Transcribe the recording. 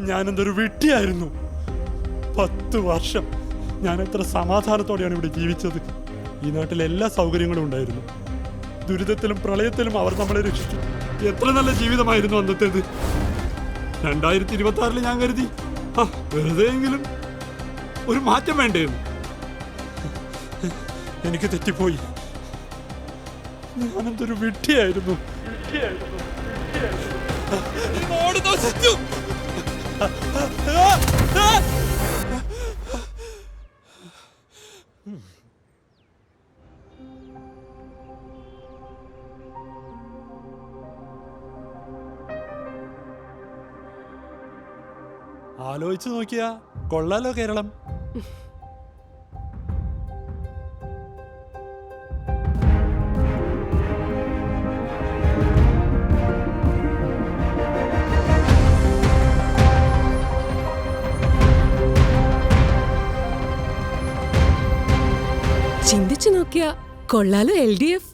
ഞാനെന്തൊരു വിഡ്ഢിയായിരുന്നു. 10 വർഷം ഞാൻ എത്ര സമാധാനത്തോടെയാണ് ഇവിടെ ജീവിച്ചത്. ഈ നാട്ടിൽ എല്ലാ സൗകര്യങ്ങളും ഉണ്ടായിരുന്നു. ദുരിതത്തിലും പ്രളയത്തിലും അവർ നമ്മളെ രക്ഷിച്ചു. എത്ര നല്ല ജീവിതമായിരുന്നു അന്നത്തേത്. 2026 ഞാൻ കരുതി വെറുതെയെങ്കിലും ഒരു മാറ്റം വേണ്ടേന്ന്. എനിക്ക് തെറ്റിപ്പോയി. ഞാനെന്തൊരു വിഡ്ഢിയായിരുന്നു. ആലോചിച്ചു നോക്കിയാ കൊള്ളാലോ കേരളം. ചിന്തിച്ചു നോക്കിയാ കൊള്ളാലോ LDF.